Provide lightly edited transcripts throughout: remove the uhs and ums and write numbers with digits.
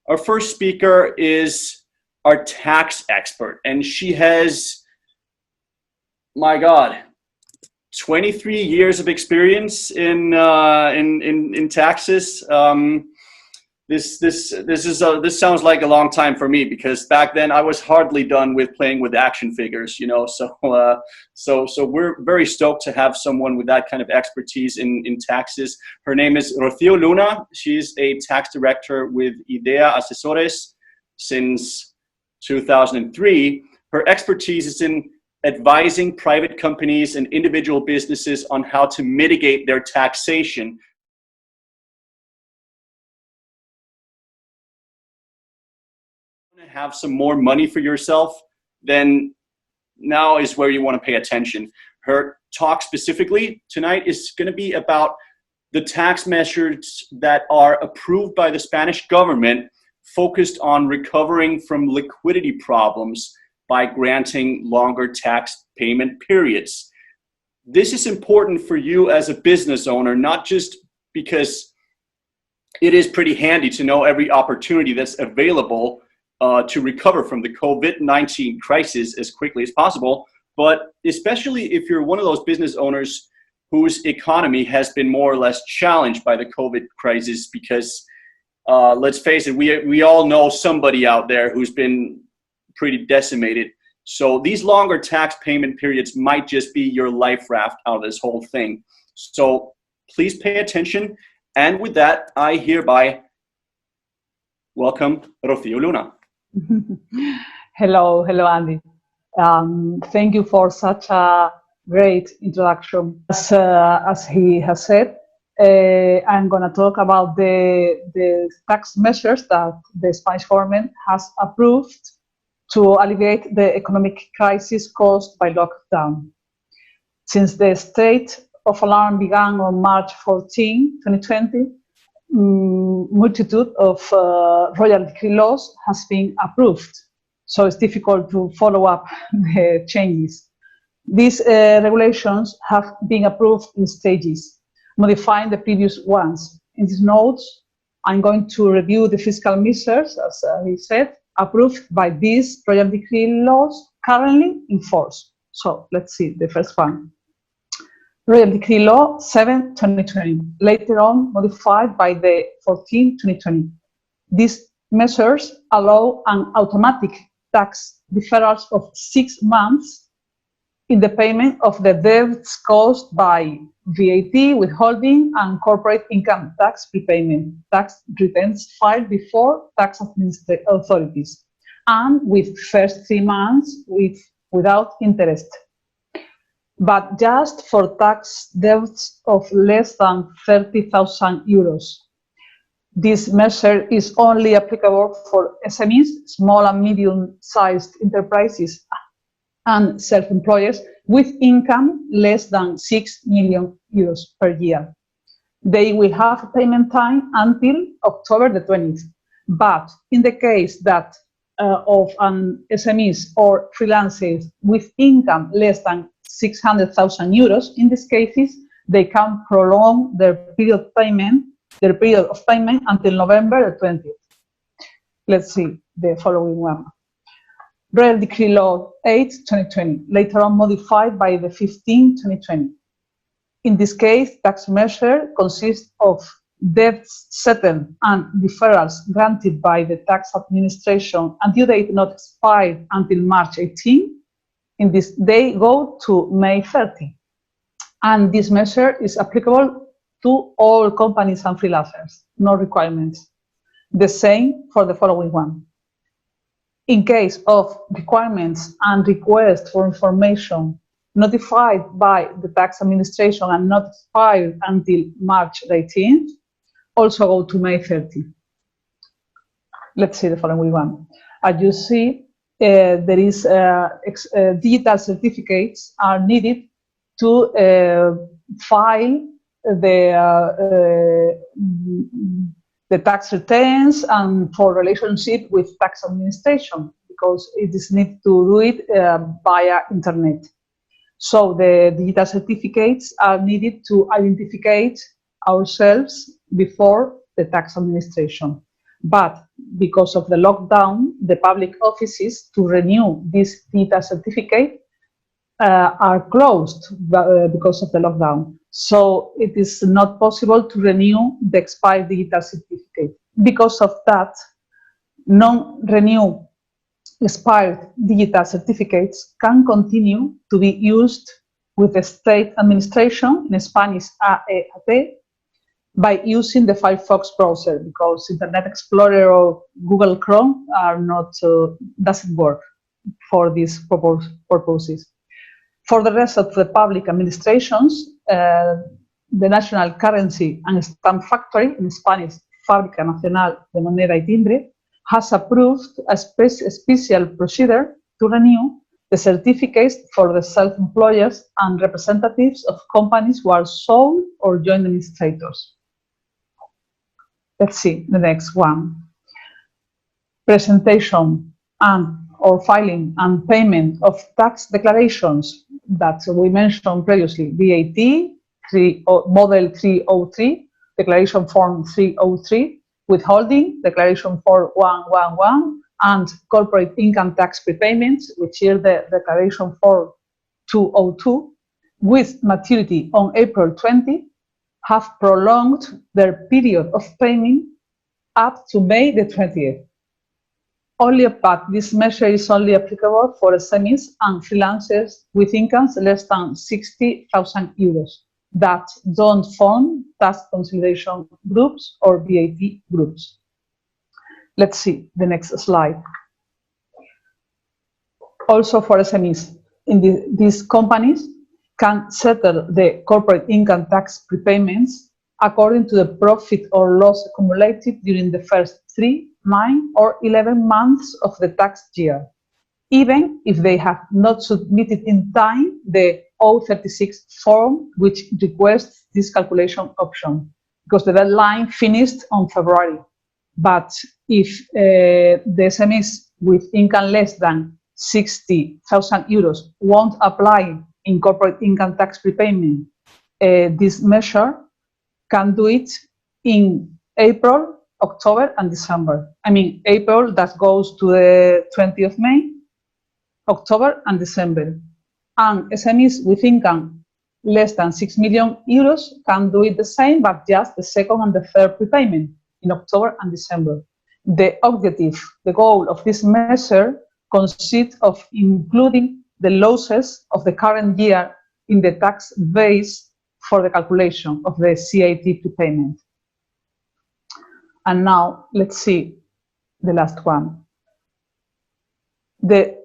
Our first speaker is our tax expert, and she has, my God, 23 years of experience in taxes. This sounds like a long time for me, because back then I was hardly done with playing with action figures, you know. So we're very stoked to have someone with that kind of expertise in taxes. Her name is Rocio Luna. She's a tax director with Asesores since 2003. Her expertise is in advising private companies and individual businesses on how to mitigate their taxation. Have some more money for yourself, then now is where you want to pay attention. Her talk specifically tonight is going to be about the tax measures that are approved by the Spanish government, focused on recovering from liquidity problems by granting longer tax payment periods. This is important for you as a business owner, not just because it is pretty handy to know every opportunity that's available to recover from the COVID-19 crisis as quickly as possible, but especially if you're one of those business owners whose economy has been more or less challenged by the COVID crisis, because let's face it, we all know somebody out there who's been pretty decimated. So these longer tax payment periods might just be your life raft out of this whole thing. So please pay attention. And with that, I hereby welcome Rocio Luna. Hello, Andy. Thank you for such a great introduction. As he has said, I'm going to talk about the tax measures that the Spanish government has approved to alleviate the economic crisis caused by lockdown. Since the state of alarm began on March 14, 2020, multitude of royal decree laws has been approved, so it's difficult to follow up the changes. These regulations have been approved in stages, modifying the previous ones. In these notes, I'm going to review the fiscal measures, as he said, approved by these royal decree laws currently in force. So let's see the first one. Royal Decree Law 7/2020, later on modified by the 14/2020. These measures allow an automatic tax deferral of 6 months in the payment of the debts caused by VAT, withholding, and corporate income tax prepayment, tax returns filed before tax authorities, and with first 3 months without interest, but just for tax debts of less than 30,000 euros. This measure is only applicable for SMEs, small and medium-sized enterprises, and self-employers with income less than 6 million euros per year. They will have a payment time until October the 20th. But in the case that of an SMEs or freelancers with income less than 600,000 euros, in these cases, they can prolong their period of payment until November the 20th. Let's see the following one. Royal Decree Law 8/2020, later on modified by the 15/2020. In this case, tax measure consists of debts settled and deferrals granted by the tax administration and due date not expired until March 18. In this, they go to May 30. And this measure is applicable to all companies and freelancers, no requirements. The same for the following one. In case of requirements and requests for information notified by the tax administration and not expired until March 18th, also go to May 30. Let's see the following one. As you see, there is digital certificates are needed to file the tax returns and for relationship with tax administration, because it is need to do it via internet. So the digital certificates are needed to identify ourselves before the tax administration. But because of the lockdown, the public offices to renew this digital certificate are closed because of the lockdown. So it is not possible to renew the expired digital certificate. Because of that, non-renew expired digital certificates can continue to be used with the state administration, in Spanish AEAT, by using the Firefox browser, because Internet Explorer or Google Chrome are not doesn't work for these purposes. For the rest of the public administrations, the National Currency and Stamp Factory, in Spanish Fábrica Nacional de Moneda y Timbre, has approved a special procedure to renew the certificates for the self-employers and representatives of companies who are sole or joint administrators. Let's see the next one. Presentation or filing and payment of tax declarations that we mentioned previously, VAT, Model 303, Declaration Form 303, Withholding, Declaration Form 111, and Corporate Income Tax Prepayments, which is the Declaration Form 202, with maturity on April 20, have prolonged their period of payment up to May the 20th. But this measure is only applicable for SMEs and freelancers with incomes less than 60,000 euros that don't form tax consolidation groups or VAT groups. Let's see the next slide. Also for SMEs, these companies can settle the corporate income tax prepayments according to the profit or loss accumulated during the first 3, 9, or 11 months of the tax year, even if they have not submitted in time the 036 form, which requests this calculation option, because the deadline finished on February. But if the SMEs with income less than 60,000 euros won't apply in corporate income tax prepayment, this measure can do it in April, October, and December. I mean, April, that goes to the 20th of May, October, and December. And SMEs with income less than 6 million euros can do it the same, but just the second and the third prepayment in October and December. The objective, the goal of this measure consists of including the losses of the current year in the tax base for the calculation of the CAT prepayment. And now let's see the last one. The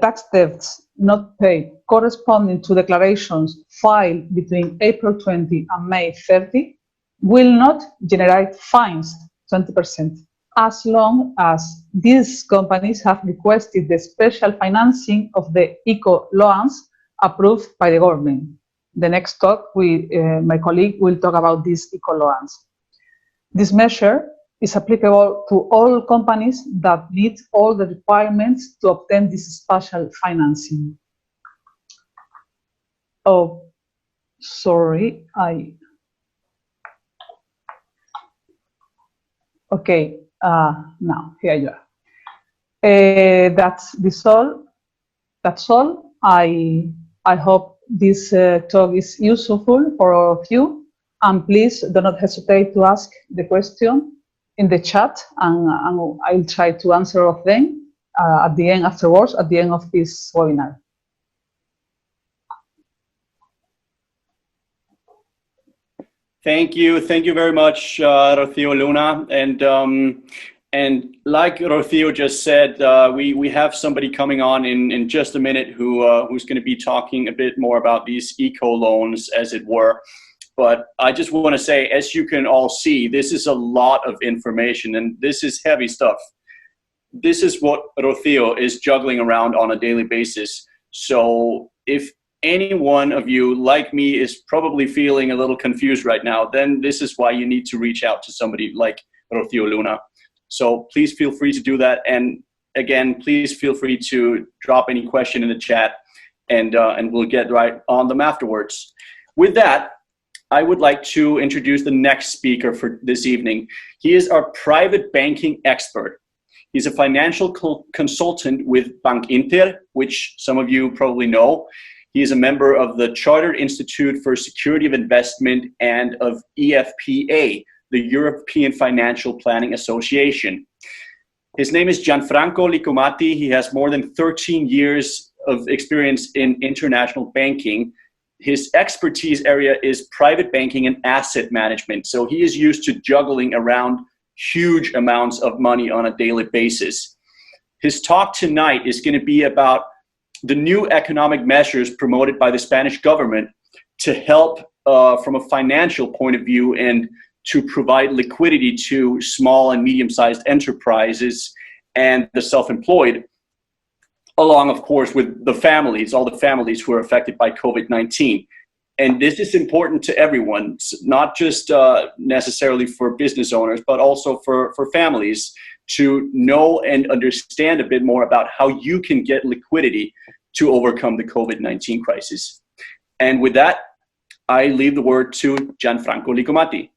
tax debts not paid corresponding to declarations filed between April 20 and May 30 will not generate fines, 20%, as long as these companies have requested the special financing of the eco loans approved by the government. The next talk, my colleague will talk about these eco loans. This measure is applicable to all companies that meet all the requirements to obtain this special financing. Oh, sorry, okay, now here you are. That's all. I hope this talk is useful for all of you. And please do not hesitate to ask the question in the chat, and I'll try to answer all of them at the end afterwards, at the end of this webinar. Thank you very much, Rocio Luna. And like Rocio just said, we have somebody coming on in just a minute who's going to be talking a bit more about these eco loans, as it were. But I just want to say, as you can all see, this is a lot of information, and this is heavy stuff. This is what Rocio is juggling around on a daily basis. So if any one of you, like me, is probably feeling a little confused right now, then this is why you need to reach out to somebody like Rocio Luna. So please feel free to do that. And again, please feel free to drop any question in the chat, and we'll get right on them afterwards. With that, I would like to introduce the next speaker for this evening. He is our private banking expert. He's a financial consultant with Bankinter, which some of you probably know. He is a member of the Chartered Institute for Security of Investment and of EFPA, the European Financial Planning Association. His name is Gianfranco Licomati. He has more than 13 years of experience in international banking. His expertise area is private banking and asset management. So he is used to juggling around huge amounts of money on a daily basis. His talk tonight is going to be about the new economic measures promoted by the Spanish government to help from a financial point of view and to provide liquidity to small and medium-sized enterprises and the self-employed, along, of course, with the families, all the families who are affected by COVID-19. And this is important to everyone, not just necessarily for business owners, but also for families to know and understand a bit more about how you can get liquidity to overcome the COVID-19 crisis. And with that, I leave the word to Gianfranco Licomati.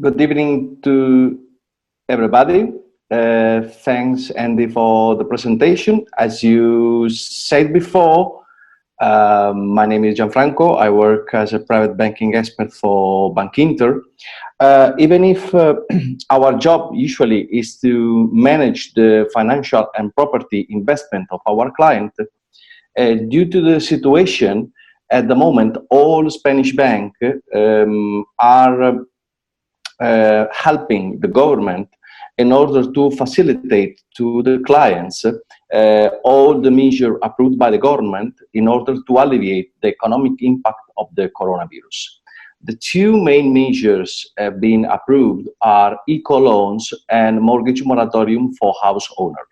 Good evening to everybody. Thanks, Andy, for the presentation. As you said before, my name is Gianfranco. I work as a private banking expert for Bankinter. Even if our job usually is to manage the financial and property investment of our client, due to the situation at the moment, all Spanish banks are helping the government in order to facilitate to the clients all the measures approved by the government in order to alleviate the economic impact of the coronavirus. The two main measures being approved are eco-loans and mortgage moratorium for house owner.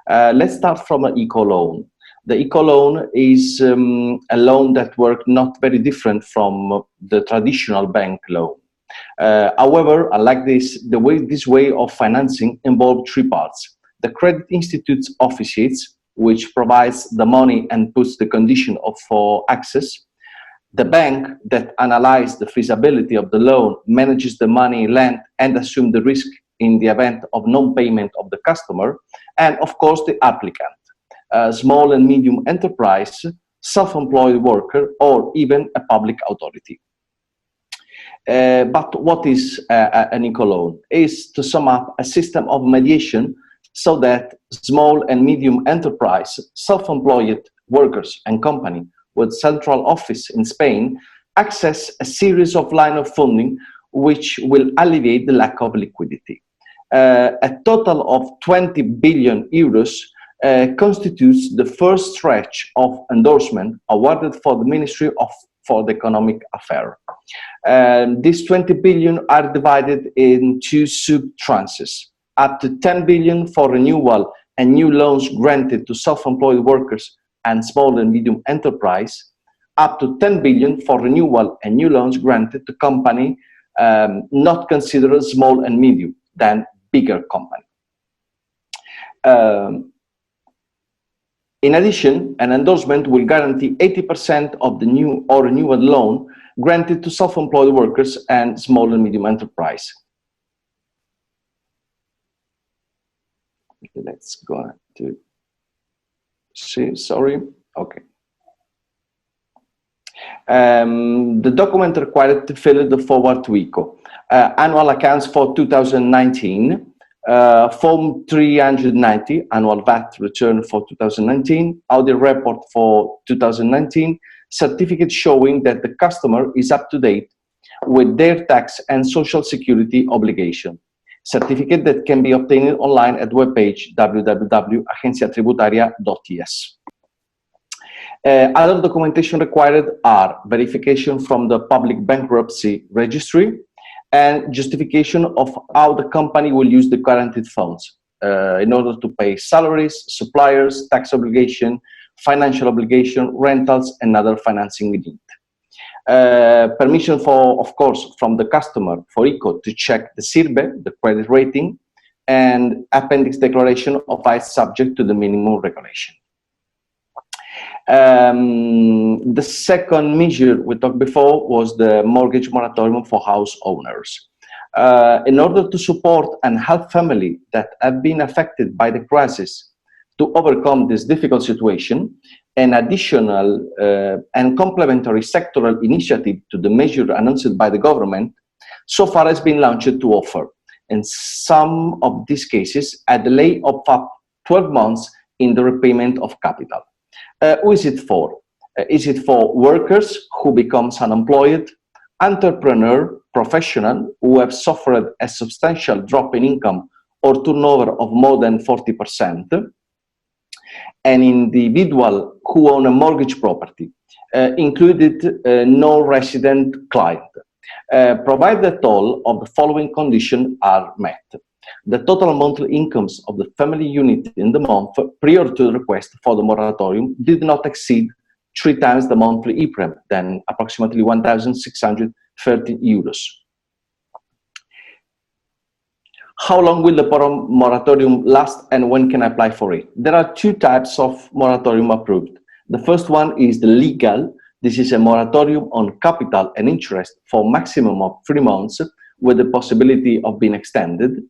Let's start from an eco-loan. The eco-loan is a loan that works not very different from the traditional bank loan. However, unlike this, this way of financing involves three parts. The credit institute's offices, which provides the money and puts the condition for access. The bank that analyzes the feasibility of the loan, manages the money lent and assumes the risk in the event of non-payment of the customer. And of course, the applicant, small and medium enterprise, self-employed worker, or even a public authority. But what is an eco-loan? Is, to sum up, a system of mediation so that small and medium enterprise, self-employed workers and company with central office in Spain access a series of line of funding which will alleviate the lack of liquidity. A total of 20 billion euros constitutes the first stretch of endorsement awarded for the Ministry for the Economic Affairs. These 20 billion are divided in two sub-tranches, up to 10 billion for renewal and new loans granted to self-employed workers and small and medium enterprise, up to 10 billion for renewal and new loans granted to company not considered small and medium, than bigger company. In addition, an endorsement will guarantee 80% of the new or renewal loan granted to self-employed workers and small and medium enterprise. Let's go to see, sorry, okay. The document required to fill the forward to ECO. Annual accounts for 2019, Form 390, annual VAT return for 2019, audit report for 2019, certificate showing that the customer is up to date with their tax and social security obligation. Certificate that can be obtained online at webpage www.agenciatributaria.es. Other documentation required are verification from the public bankruptcy registry and justification of how the company will use the guaranteed funds in order to pay salaries, suppliers, tax obligation, financial obligation, rentals, and other financing needs. Permission for, of course, from the customer for ECO to check the CIRBE, the credit rating, and appendix declaration of ICE subject to the minimum regulation. The second measure we talked before was the mortgage moratorium for house owners. In order to support and help families that have been affected by the crisis to overcome this difficult situation, an additional and complementary sectoral initiative to the measure announced by the government so far has been launched to offer, in some of these cases, a delay of up 12 months in the repayment of capital. Who is it for? Is it for workers who become unemployed, entrepreneur, professional who have suffered a substantial drop in income or turnover of more than 40%, an individual who own a mortgage property, included non-resident client, provided all of the following conditions are met. The total monthly incomes of the family unit in the month prior to the request for the moratorium did not exceed 3 times the monthly EPREM, then approximately 1,630 euros. How long will the moratorium last and when can I apply for it? There are 2 types of moratorium approved. The first one is the legal. This is a moratorium on capital and interest for maximum of 3 months with the possibility of being extended.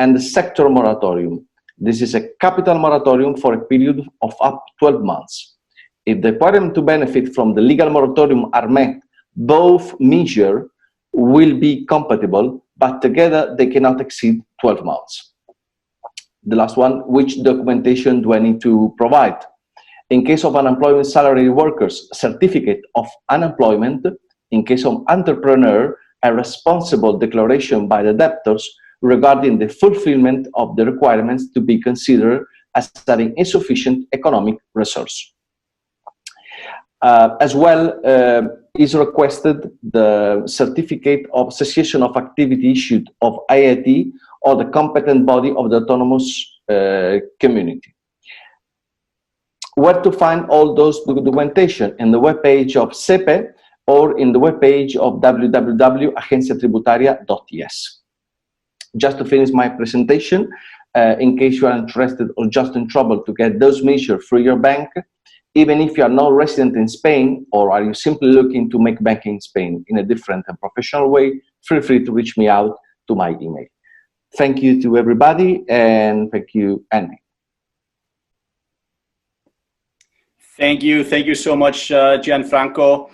And the sector moratorium. This is a capital moratorium for a period of up to 12 months. If the requirement to benefit from the legal moratorium are met, both measures will be compatible, but together they cannot exceed 12 months. The last one, which documentation do I need to provide? In case of unemployment salary workers, certificate of unemployment. In case of entrepreneur, a responsible declaration by the debtors regarding the fulfillment of the requirements to be considered as having insufficient economic resource. As well, is requested the certificate of cessation of activity issued of IIT or the competent body of the autonomous community. Where to find all those documentation? In the webpage of SEPE or in the webpage of www.agenciatributaria.es. Just to finish my presentation, in case you are interested or just in trouble to get those measures through your bank, even if you are not resident in Spain, or are you simply looking to make banking in Spain in a different and professional way, feel free to reach me out to my email. Thank you to everybody, and thank you, Andy. Thank you so much, Gianfranco.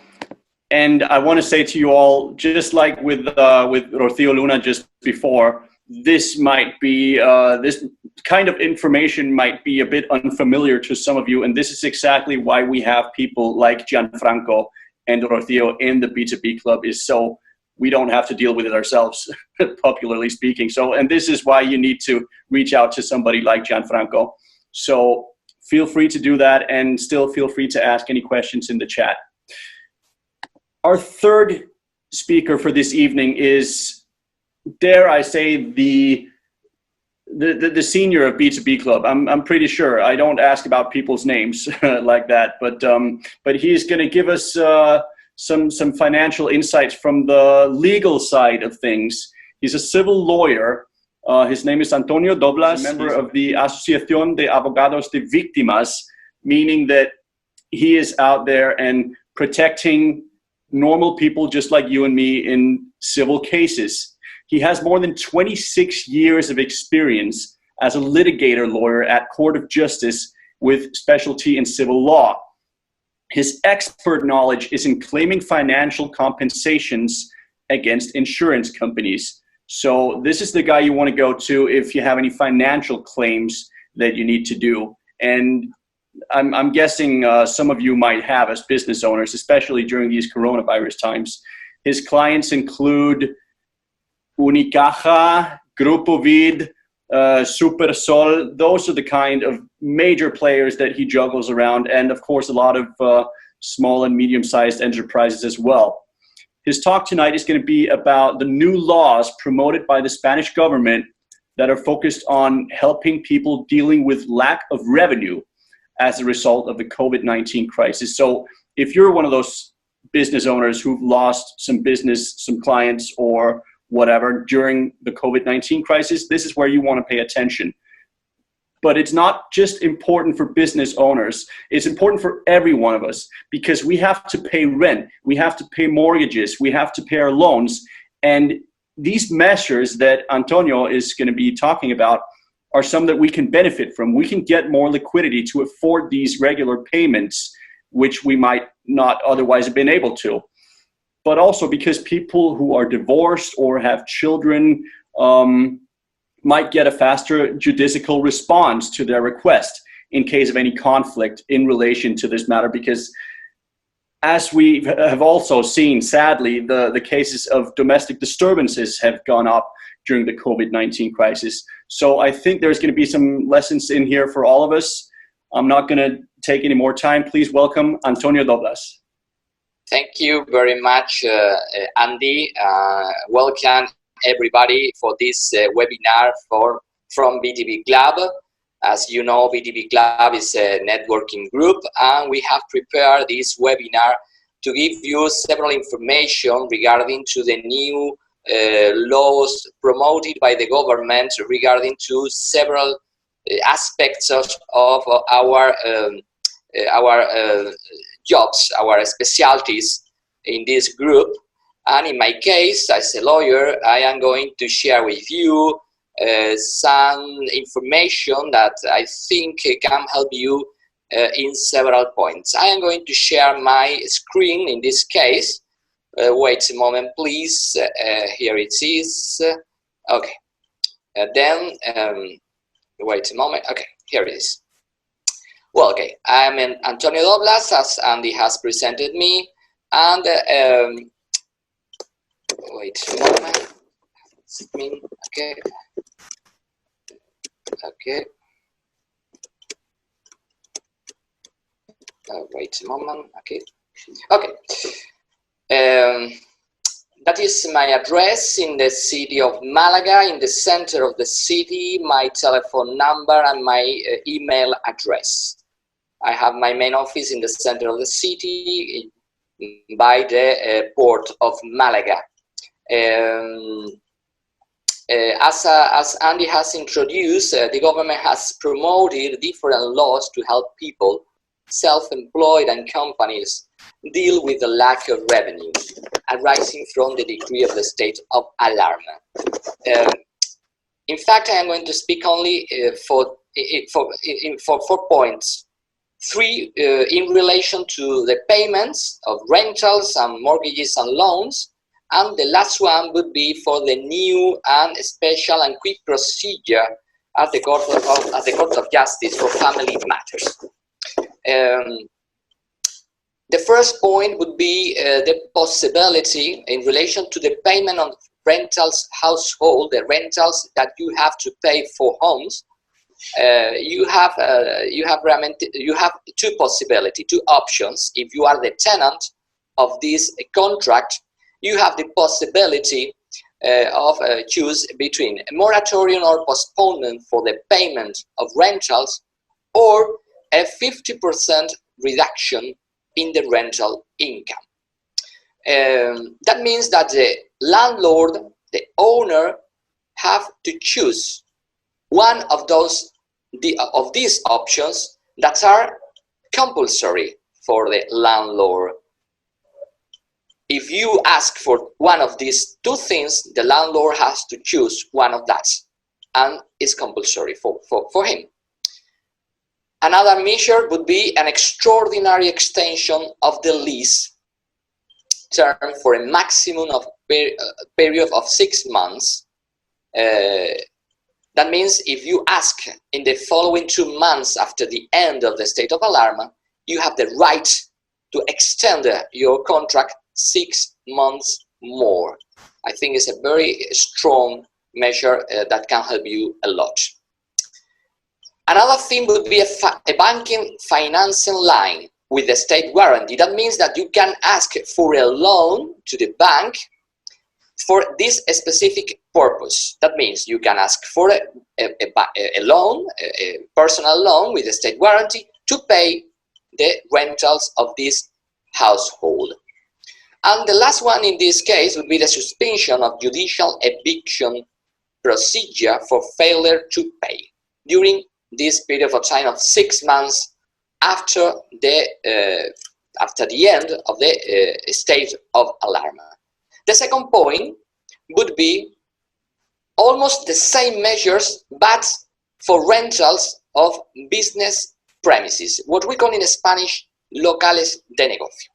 And I want to say to you all, just like with Rocio Luna just before, this might be, this kind of information might be a bit unfamiliar to some of you, and this is exactly why we have people like Gianfranco and Rocio in the B2B Club, is so we don't have to deal with it ourselves, popularly speaking. So, and this is why you need to reach out to somebody like Gianfranco. So feel free to do that, and still feel free to ask any questions in the chat. Our third speaker for this evening is, dare I say, the senior of B2B Club. I'm pretty sure. I don't ask about people's names like that, but he's going to give us some financial insights from the legal side of things. He's a civil lawyer. His name is Antonio Doblas, a member of the Asesores de Abogados de Víctimas, meaning that he is out there and protecting normal people just like you and me in civil cases. He has more than 26 years of experience as a litigator lawyer at Court of Justice with specialty in civil law. His expert knowledge is in claiming financial compensations against insurance companies. So this is the guy you want to go to if you have any financial claims that you need to do. And I'm guessing some of you might have as business owners, especially during these coronavirus times. His clients include Unicaja, Grupo Vid, Supersol. Those are the kind of major players that he juggles around, and of course a lot of small and medium-sized enterprises as well. His talk tonight is going to be about the new laws promoted by the Spanish government that are focused on helping people dealing with lack of revenue as a result of the COVID-19 crisis. So if you're one of those business owners who've lost some business, some clients, or whatever during the COVID-19 crisis, this is where you want to pay attention. But it's not just important for business owners. It's important for every one of us, because we have to pay rent, we have to pay mortgages, we have to pay our loans. And these measures that Antonio is going to be talking about are some that we can benefit from. We can get more liquidity to afford these regular payments, which we might not otherwise have been able to. But also because people who are divorced or have children might get a faster judicial response to their request in case of any conflict in relation to this matter, because as we have also seen, sadly, the cases of domestic disturbances have gone up during the COVID-19 crisis. So I think there's going to be some lessons in here for all of us. I'm not going to take any more time. Please welcome Antonio Doblas. Thank you very much, Andy. Welcome everybody for this webinar from BTB Club. As you know, BTB Club is a networking group, and we have prepared this webinar to give you several information regarding to the new laws promoted by the government regarding to several aspects of our jobs, our specialties in this group. And in my case, as a lawyer, I am going to share with you some information that I think can help you in several points. I am going to share my screen in this case. Wait a moment, please. Here it is. Okay. Then, wait a moment. Okay, here it is. Well, okay. I'm Antonio Doblas, as Andy has presented me. And wait a moment. Okay. Okay. Wait a moment. Okay. Okay. That is my address in the city of Malaga, in the center of the city, my telephone number and my email address. I have my main office in the center of the city by the port of Malaga. As Andy has introduced, the government has promoted different laws to help people, self-employed and companies, deal with the lack of revenue arising from the decree of the state of alarm. In fact, I am going to speak only for 4 points. 3 in relation to the payments of rentals and mortgages and loans, and the last one would be for the new and special and quick procedure at the Court of Justice for family matters. The first point would be the possibility in relation to the payment of rentals household, the rentals that you have to pay for homes. You have 2 possibilities, 2 options. If you are the tenant of this contract, you have the possibility of choose between a moratorium or postponement for the payment of rentals, or a 50% reduction in the rental income. That means that the landlord, the owner, have to choose one of these options that are compulsory for the landlord. If you ask for one of these 2 things, the landlord has to choose one of that, and it's compulsory for him. Another measure would be an extraordinary extension of the lease term for a maximum of period of 6 months. That means if you ask in the following 2 months after the end of the state of alarm, you have the right to extend your contract 6 months more. I think it's a very strong measure that can help you a lot. Another thing would be a banking financing line with a state guarantee. That means that you can ask for a loan to the bank for this specific purpose. That means you can ask for a loan, a personal loan with a state guarantee to pay the rentals of this household. And the last one in this case would be the suspension of judicial eviction procedure for failure to pay during this period of time of 6 months after the end of the state of alarm. The second point would be almost the same measures, but for rentals of business premises, what we call in Spanish locales de negocio.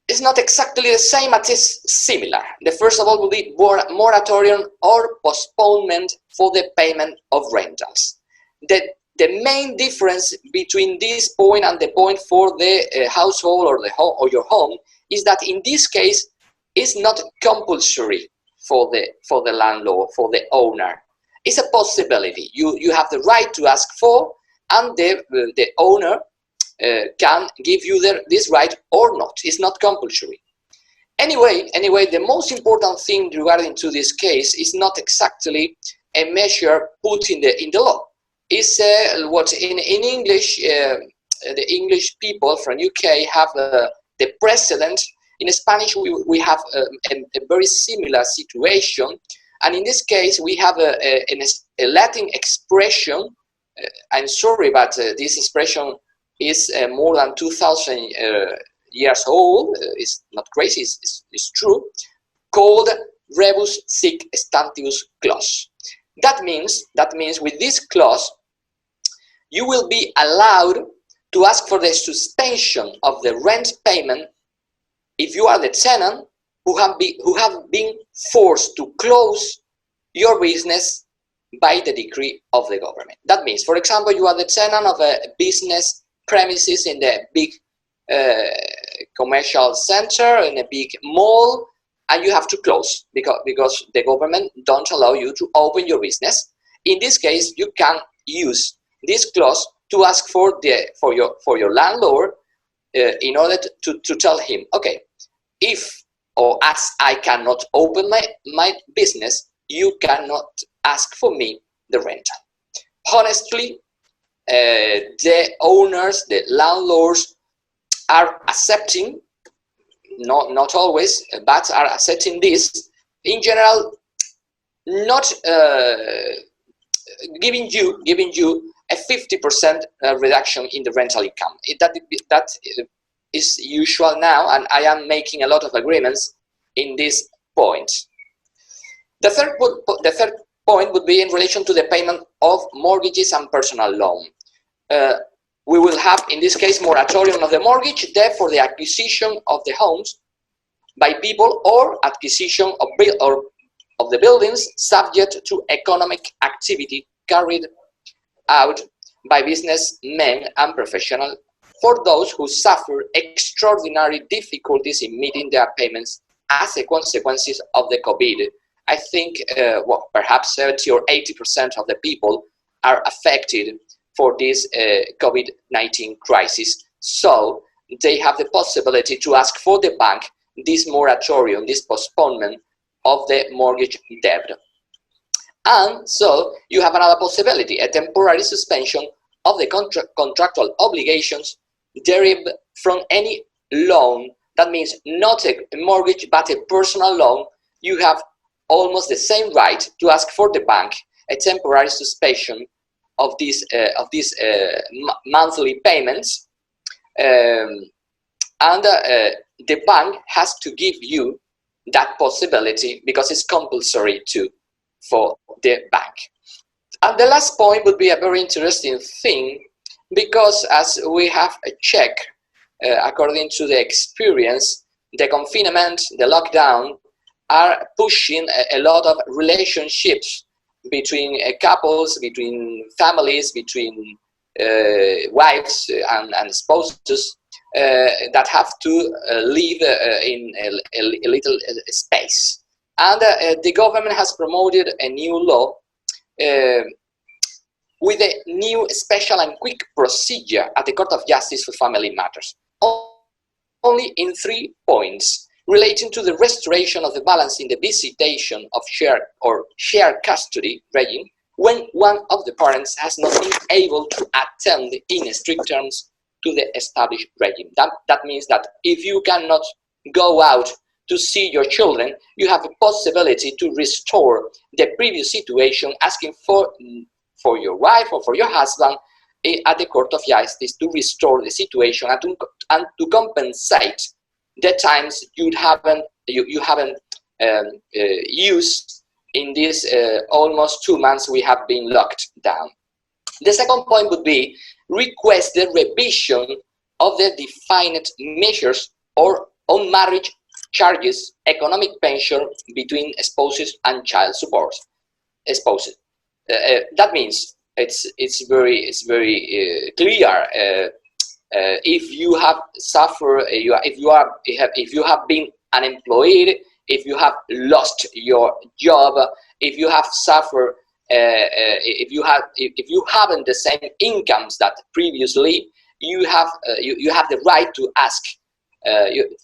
It's not exactly the same, but it's similar. The first of all will be moratorium or postponement for the payment of rentals. The main difference between this point and the point for the household or the home or your home is that in this case it's not compulsory for the landlord, for the owner. It's a possibility. You have the right to ask for, and the owner can give you this right or not. It's not compulsory. Anyway, the most important thing regarding to this case is not exactly a measure put in the law. It's what in English, the English people from UK have the precedent. In Spanish, we have a very similar situation, and in this case, we have a Latin expression. I'm sorry, but this expression is more than 2,000 years old. It's not crazy, it's true, called rebus sic stantibus clause. That means with this clause, you will be allowed to ask for the suspension of the rent payment if you are the tenant who have been forced to close your business by the decree of the government. That means, for example, you are the tenant of a business premises in the big commercial center, in a big mall, and you have to close because the government don't allow you to open your business. In this case, you can use this clause to ask for your landlord in order to tell him, okay, if or as I cannot open my business, you cannot ask for me the rental. Honestly, the owners, the landlords are accepting, not always, but are accepting this. In general, not giving you a 50% reduction in the rental income. That is usual now, and I am making a lot of agreements in this point. The third point would be in relation to the payment of mortgages and personal loan. We will have, in this case, moratorium of the mortgage debt for the acquisition of the homes by people or acquisition of the buildings subject to economic activity carried out by businessmen and professionals for those who suffer extraordinary difficulties in meeting their payments as a consequence of the COVID. I think perhaps 70 or 80% of the people are affected for this COVID-19 crisis. So they have the possibility to ask for the bank this moratorium, this postponement of the mortgage debt. And so you have another possibility, a temporary suspension of the contractual obligations derived from any loan. That means not a mortgage, but a personal loan. You have almost the same right to ask for the bank a temporary suspension of these monthly payments, and the bank has to give you that possibility because it's compulsory for the bank. And the last point would be a very interesting thing, because as we have a check, according to the experience, the confinement, the lockdown are pushing a lot of relationships between couples, between families, between wives and spouses that have to live in a little space. And the government has promoted a new law with a new special and quick procedure at the Court of Justice for Family Matters, only in 3 points, relating to the restoration of the balance in the visitation of shared custody regime when one of the parents has not been able to attend in strict terms to the established regime. That means that if you cannot go out to see your children, you have a possibility to restore the previous situation, asking for for your wife or for your husband at the Court of Justice to restore the situation and to compensate the times you haven't used in these almost 2 months we have been locked down. The second point would be request the revision of the defined measures or on marriage charges, economic pension between spouses and child support spouses. That means it's very clear. If you have suffered, if you have been unemployed, if you have lost your job, if you have suffered, if you haven't the same incomes that previously, you have the right to ask.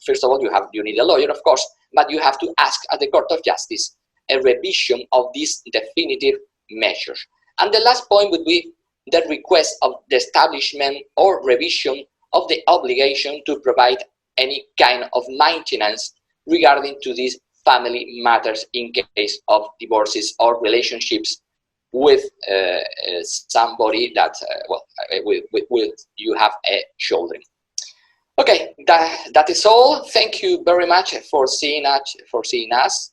First of all, you need a lawyer, of course, but you have to ask at the Court of Justice a revision of these definitive measures. And the last point would be the request of the establishment or revision of the obligation to provide any kind of maintenance regarding to these family matters in case of divorces or relationships with somebody that with you have children. Okay, that is all. Thank you very much for seeing us.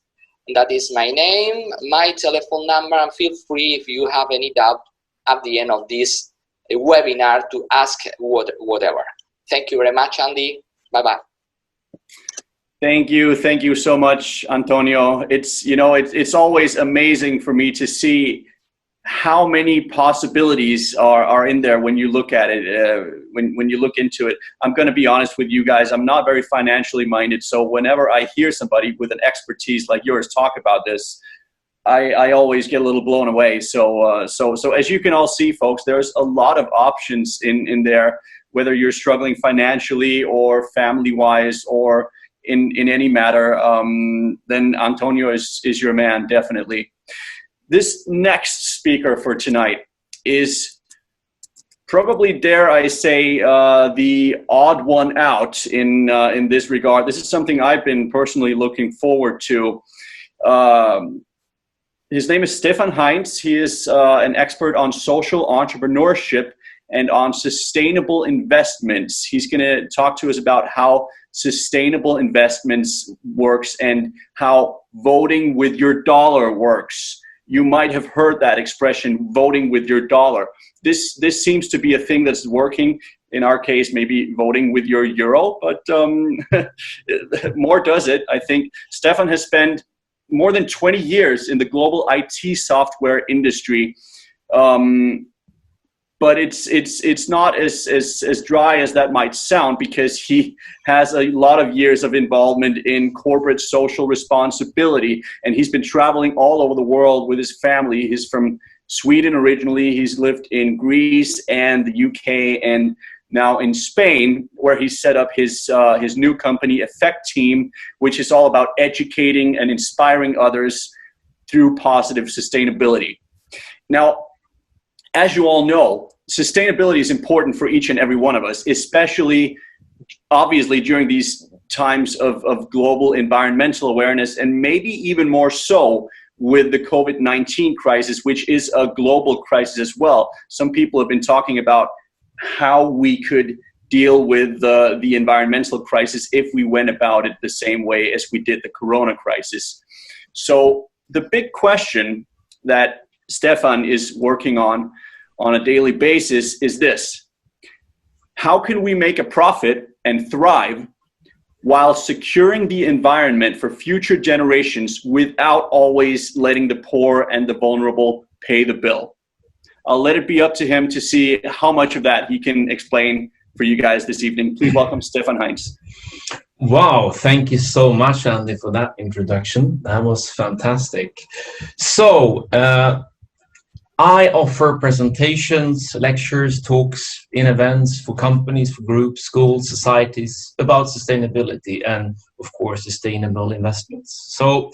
That is my name, my telephone number, and feel free if you have any doubt at the end of this webinar to ask whatever. Thank you very much, Andy. Bye-bye. Thank you so much, Antonio. It's always amazing for me to see how many possibilities are in there when you look at it, when you look into it. I'm going to be honest with you guys, I'm not very financially minded, so whenever I hear somebody with an expertise like yours talk about this, I always get a little blown away. So as you can all see, folks, there's a lot of options in there, whether you're struggling financially or family-wise or in any matter, then Antonio is your man, definitely. This next speaker for tonight is probably, dare I say, the odd one out in this regard. This is something I've been personally looking forward to. His name is Stefan Heinz. He is an expert on social entrepreneurship and on sustainable investments. He's going to talk to us about how sustainable investments works and how voting with your dollar works. You might have heard that expression, voting with your dollar. This seems to be a thing that's working. In our case, maybe voting with your euro, but more does it. I think Stefan has spent more than 20 years in the global IT software industry. But it's not as dry as that might sound, because he has a lot of years of involvement in corporate social responsibility, and he's been traveling all over the world with his family. He's from Sweden originally. He's lived in Greece and the UK and now in Spain, where he set up his new company, Effect Team, which is all about educating and inspiring others through positive sustainability. Now, as you all know, sustainability is important for each and every one of us, especially, obviously, during these times of global environmental awareness, and maybe even more so with the COVID-19 crisis, which is a global crisis as well. Some people have been talking about how we could deal with the environmental crisis if we went about it the same way as we did the corona crisis. So the big question that Stefan is working on a daily basis is this: how can we make a profit and thrive while securing the environment for future generations without always letting the poor and the vulnerable pay the bill? I'll let it be up to him to see how much of that he can explain for you guys this evening. Please welcome Stefan Heinz. Wow, thank you so much, Andy, for that introduction. That was fantastic. So, I offer presentations, lectures, talks in events for companies, for groups, schools, societies about sustainability and, of course, sustainable investments. So,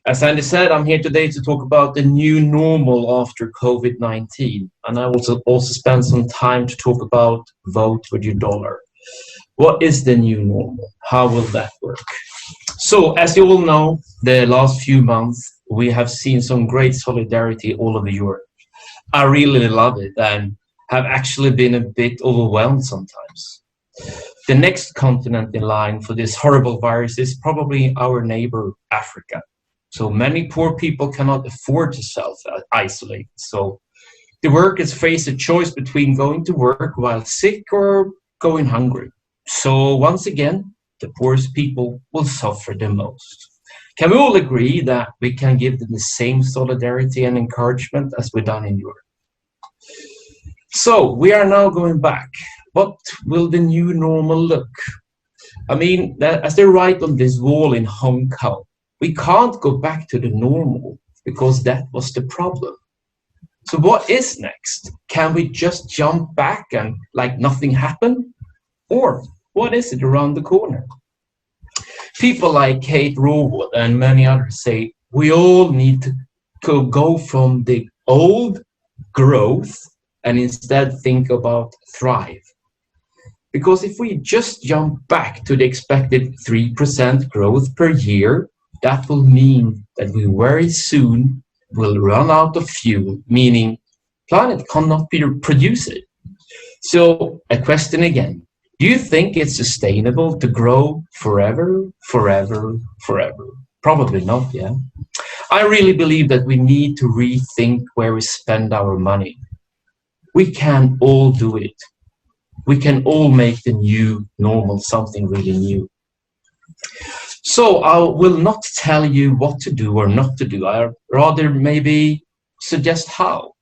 as Andy said, I'm here today to talk about the new normal after COVID-19. And I will also spend some time to talk about vote with your dollar. What is the new normal? How will that work? So, as you all know, the last few months, we have seen some great solidarity all over Europe. I really love it and have actually been a bit overwhelmed sometimes. The next continent in line for this horrible virus is probably our neighbor, Africa. So many poor people cannot afford to self-isolate. So the workers face a choice between going to work while sick or going hungry. So once again, the poorest people will suffer the most. Can we all agree that we can give them the same solidarity and encouragement as we've done in Europe? So we are now going back. What will the new normal look? I mean, as they write on this wall in Hong Kong, we can't go back to the normal because that was the problem. So what is next? Can we just jump back and like nothing happened? Or what is it around the corner? People like Kate Rawood and many others say we all need to go from the old growth and instead think about thrive. Because if we just jump back to the expected 3% growth per year, that will mean that we very soon will run out of fuel, meaning planet cannot produce it. So a question again, do you think it's sustainable to grow forever? Probably not, yeah. I really believe that we need to rethink where we spend our money. We can all do it. We can all make the new normal something really new. So I will not tell you what to do or not to do. I rather maybe suggest how,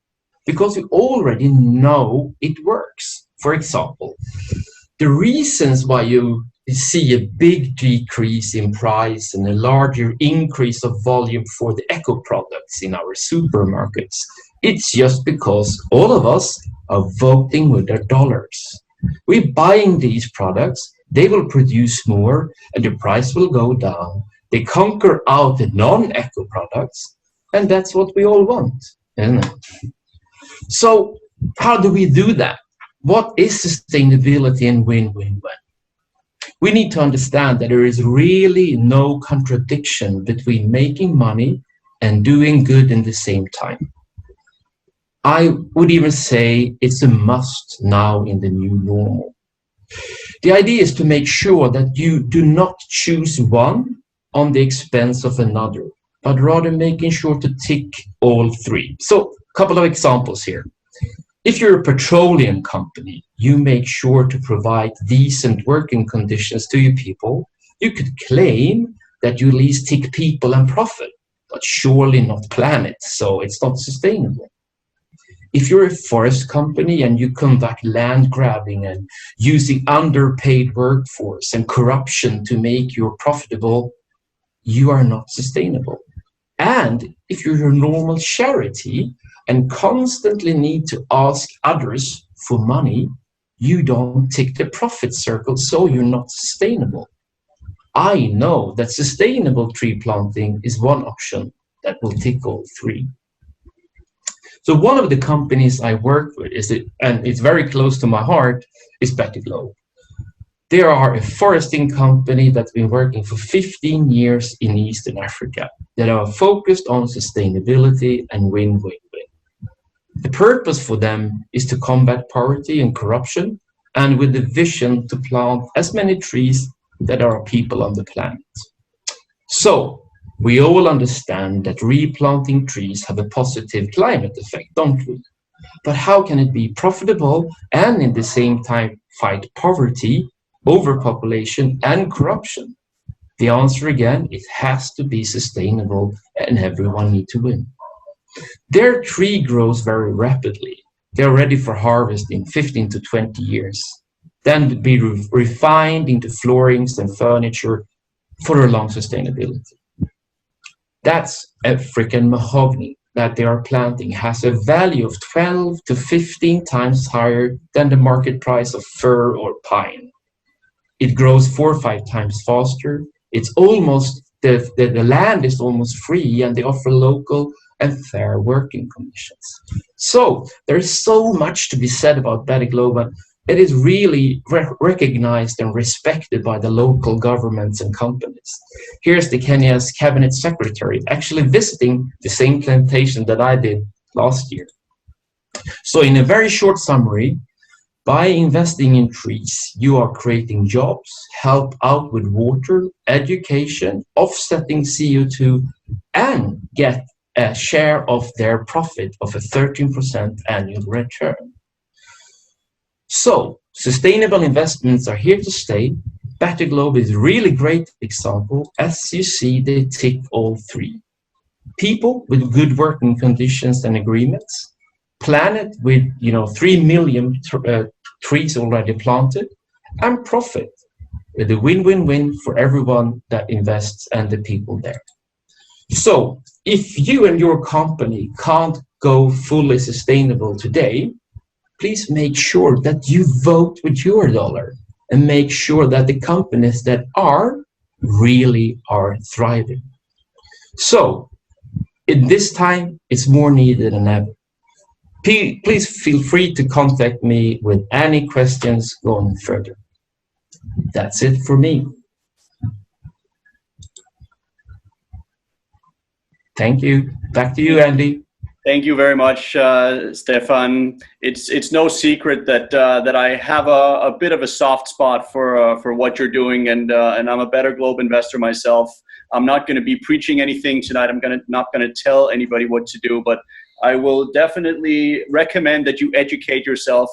because we already know it works. For example, the reasons why you see a big decrease in price and a larger increase of volume for the eco products in our supermarkets, it's just because all of us are voting with their dollars. We're buying these products, they will produce more and the price will go down. They conquer out the non-eco products, and that's what we all want, isn't it? So how do we do that? What is sustainability and win-win-win? We need to understand that there is really no contradiction between making money and doing good in the same time. I would even say it's a must now in the new normal. The idea is to make sure that you do not choose one on the expense of another, but rather making sure to tick all three. So a couple of examples here. If you're a petroleum company, you make sure to provide decent working conditions to your people. You could claim that you at least tick people and profit, but surely not planet, so it's not sustainable. If you're a forest company and you conduct land grabbing and using underpaid workforce and corruption to make you profitable, you are not sustainable. And if you're a normal charity and constantly need to ask others for money, you don't tick the profit circle, so you're not sustainable. I know that sustainable tree planting is one option that will tick all three. So one of the companies I work with and it's very close to my heart, is BTB Club. They are a foresting company that's been working for 15 years in Eastern Africa that are focused on sustainability and win-win-win. The purpose for them is to combat poverty and corruption, and with the vision to plant as many trees that there are people on the planet. So we all understand that replanting trees have a positive climate effect, don't we? But how can it be profitable and in the same time fight poverty, overpopulation, and corruption? The answer again, it has to be sustainable and everyone needs to win. Their tree grows very rapidly. They're ready for harvest in 15 to 20 years. Then be refined into floorings and furniture for a long sustainability. That's African mahogany that they are planting has a value of 12 to 15 times higher than the market price of fir or pine. It grows 4 or 5 times faster. It's almost, the land is almost free, and they offer local and fair working conditions. So there is so much to be said about BTB Club, but it is really recognized and respected by the local governments and companies. Here's the Kenya's cabinet secretary actually visiting the same plantation that I did last year. So in a very short summary, by investing in trees, you are creating jobs, help out with water, education, offsetting CO2, and get a share of their profit of a 13% annual return. So sustainable investments are here to stay. Better Globe is a really great example. As you see, they tick all three. People with good working conditions and agreements, planet with 3 million trees already planted, and profit with a win-win-win for everyone that invests and the people there. So if you and your company can't go fully sustainable today, please make sure that you vote with your dollar and make sure that the companies that really are thriving. So in this time, it's more needed than ever. Please feel free to contact me with any questions going further. That's it for me. Thank you. Back to you, Andy. Thank you very much, Stefan. It's no secret that I have a bit of a soft spot for what you're doing, and I'm a Better Globe investor myself. I'm not going to be preaching anything tonight. I'm not going to tell anybody what to do, but I will definitely recommend that you educate yourself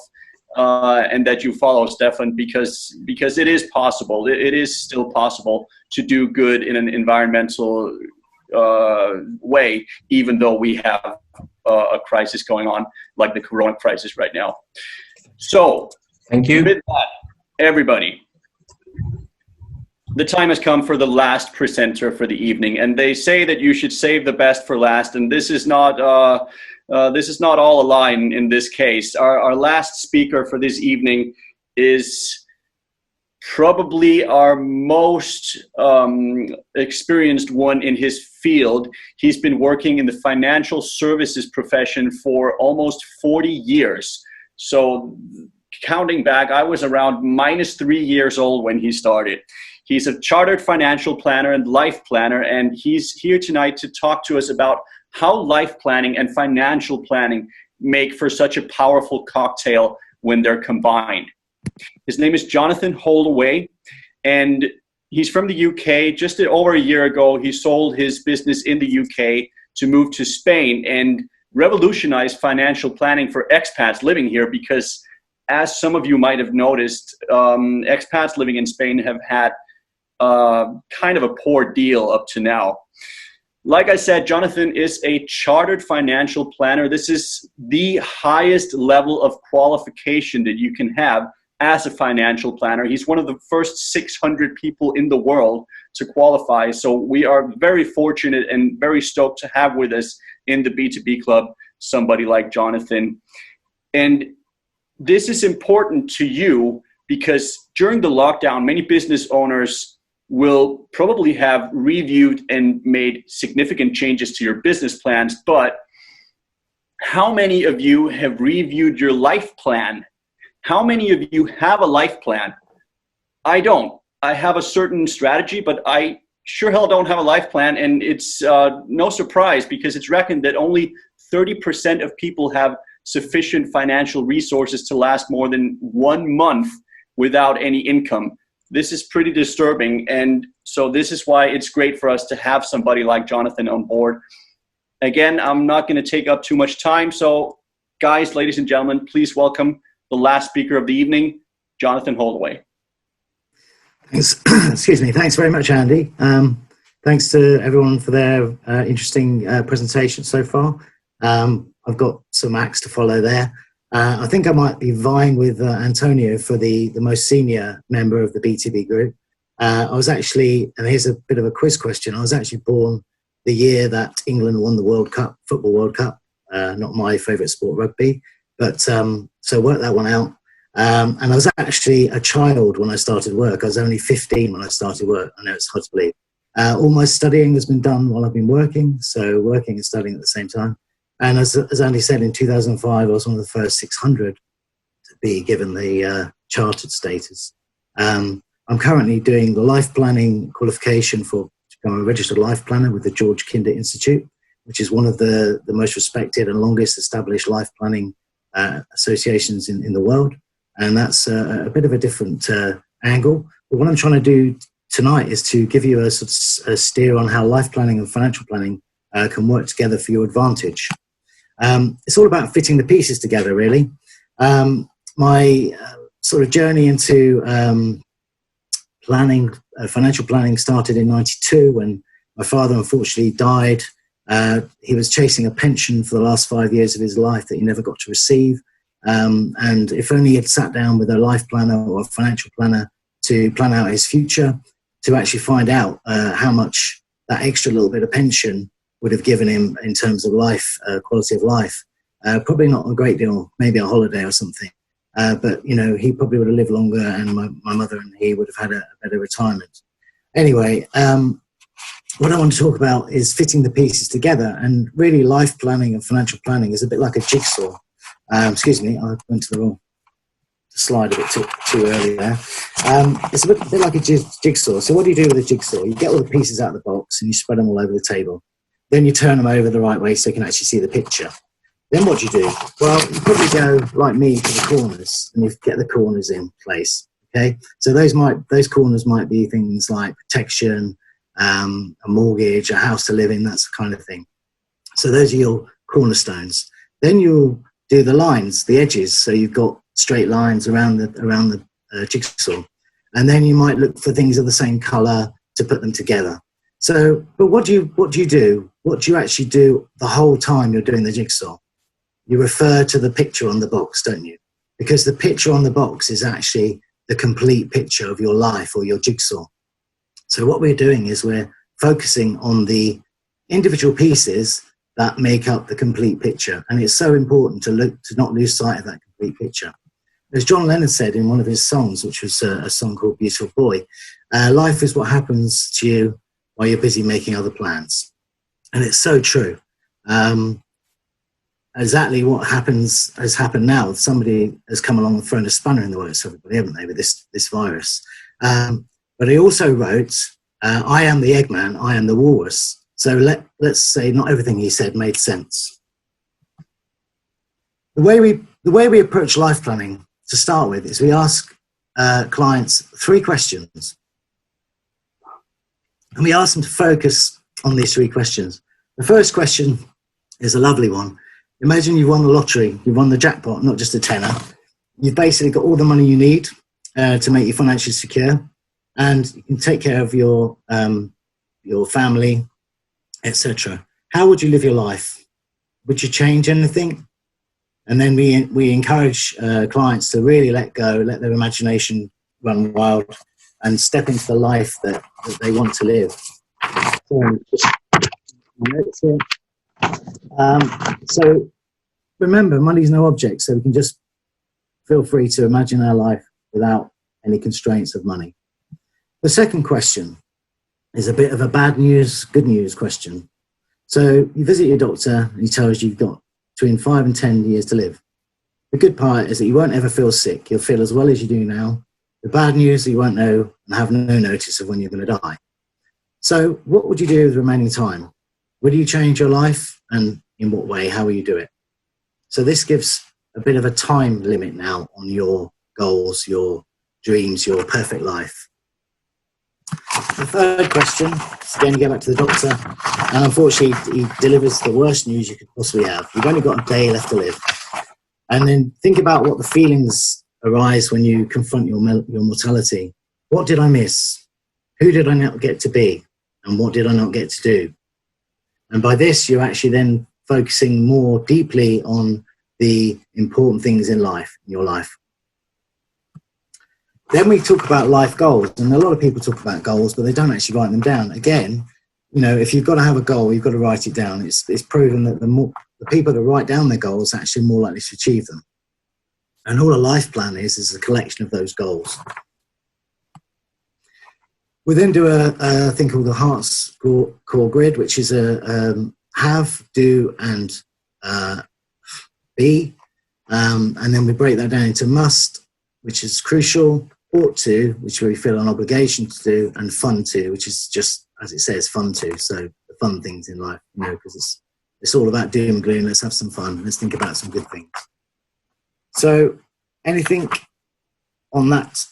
and that you follow Stefan, because it is possible. It is still possible to do good in an environmental way, even though we have a crisis going on like the corona crisis right now. So, thank you. With that, everybody, the time has come for the last presenter for the evening, and they say that you should save the best for last, and this is not all a lie in this case. Our last speaker for this evening is probably our most experienced one in his field. He's been working in the financial services profession for almost 40 years. So counting back, I was around -3 years old when he started. He's a chartered financial planner and life planner, and he's here tonight to talk to us about how life planning and financial planning make for such a powerful cocktail when they're combined. His name is Jonathan Holdaway, and he's from the UK. Just over a year ago, he sold his business in the UK to move to Spain and revolutionize financial planning for expats living here, because as some of you might have noticed, expats living in Spain have had kind of a poor deal up to now. Like I said, Jonathan is a chartered financial planner. This is the highest level of qualification that you can have as a financial planner. He's one of the first 600 people in the world to qualify. So we are very fortunate and very stoked to have with us in the BTB Club somebody like Jonathan. And this is important to you because during the lockdown, many business owners will probably have reviewed and made significant changes to your business plans. But how many of you have reviewed your life plan? How many of you have a life plan? I don't. I have a certain strategy, but I sure hell don't have a life plan. And it's no surprise, because it's reckoned that only 30% of people have sufficient financial resources to last more than 1 month without any income. This is pretty disturbing. And so this is why it's great for us to have somebody like Jonathan on board. Again, I'm not going to take up too much time. So guys, ladies and gentlemen, please welcome the last speaker of the evening, Jonathan Holdaway. Thanks. Excuse me. Thanks very much, Andy. Thanks to everyone for their interesting presentation so far. I've got some acts to follow there. I think I might be vying with Antonio for the most senior member of the BTB group. I was actually, and here's a bit of a quiz question, I was actually born the year that England won the World Cup, Football World Cup, not my favourite sport, rugby, but so work that one out. And I was actually a child when I started work. I was only 15 when I started work. I know it's hard to believe. All my studying has been done while I've been working, so working and studying at the same time. And as Andy said, in 2005, I was one of the first 600 to be given the chartered status. I'm currently doing the life planning qualification to become a registered life planner with the George Kinder Institute, which is one of the most respected and longest established life planning associations in the world, and that's a bit of a different angle. But what I'm trying to do tonight is to give you a steer on how life planning and financial planning can work together for your advantage. It's all about fitting the pieces together, really. My sort of journey into planning, financial planning, started in '92 when my father unfortunately died. He was chasing a pension for the last 5 years of his life that he never got to receive. And if only he had sat down with a life planner or a financial planner to plan out his future, to actually find out how much that extra little bit of pension would have given him in terms of life, quality of life. Probably not a great deal, maybe a holiday or something. But, you know, he probably would have lived longer, and my mother and he would have had a better retirement. Anyway, what I want to talk about is fitting the pieces together, and really life planning and financial planning is a bit like a jigsaw. Excuse me, I went to the wrong slide a bit too early there. It's a bit like a jigsaw. So what do you do with a jigsaw? You get all the pieces out of the box and you spread them all over the table. Then you turn them over the right way so you can actually see the picture. Then what do you do? Well, you probably go, like me, to the corners, and you get the corners in place. Okay, so those corners might be things like protection, a mortgage, a house to live in, that kind of thing. So those are your cornerstones. Then you'll do the lines, the edges. So you've got straight lines around the jigsaw, and then you might look for things of the same color to put them together. So, but what do you do? What do you actually do the whole time you're doing the jigsaw? You refer to the picture on the box, don't you? Because the picture on the box is actually the complete picture of your life or your jigsaw. So what we're doing is we're focusing on the individual pieces that make up the complete picture. And it's so important to not lose sight of that complete picture. As John Lennon said in one of his songs, which was a song called Beautiful Boy, life is what happens to you while you're busy making other plans. And it's so true. Exactly what has happened now. Somebody has come along and thrown a spanner in the works for everybody, haven't they, with this virus. But he also wrote, I am the Eggman, I am the walrus. So let's say not everything he said made sense. The way we approach life planning to start with is we ask clients 3 questions. And we ask them to focus on these 3 questions. The first question is a lovely one. Imagine you've won the lottery, you've won the jackpot, not just a tenner. You've basically got all the money you need to make you financially secure, and you can take care of your family, etc. How would you live your life? Would you change anything? And then we encourage clients to really let go, let their imagination run wild, and step into the life that they want to live. So remember, money's no object, so we can just feel free to imagine our life without any constraints of money. The second question is a bit of a bad news, good news question. So you visit your doctor and he tells you you've got between 5 and 10 years to live. The good part is that you won't ever feel sick. You'll feel as well as you do now. The bad news is that you won't know and have no notice of when you're going to die. So what would you do with the remaining time? Would you change your life, and in what way? How will you do it? So this gives a bit of a time limit now on your goals, your dreams, your perfect life. The third question is again, you go back to the doctor, and unfortunately he delivers the worst news you could possibly have. You've only got a day left to live. And then think about what the feelings arise when you confront your mortality. What did I miss? Who did I not get to be? And what did I not get to do? And by this, you're actually then focusing more deeply on the important things in life, in your life. Then we talk about life goals, and a lot of people talk about goals, but they don't actually write them down. Again, you know, if you've got to have a goal, you've got to write it down. It's proven that the people that write down their goals are actually more likely to achieve them. And all a life plan is a collection of those goals. We then do a thing called the Heart's Core Grid, which is a have, do, and be. And then we break that down into must, which is crucial, ought to, which we feel an obligation to do, and fun to, which is just, as it says, fun to. So the fun things in life, you know, because it's all about doom and gloom. Let's have some fun. Let's think about some good things. So anything on that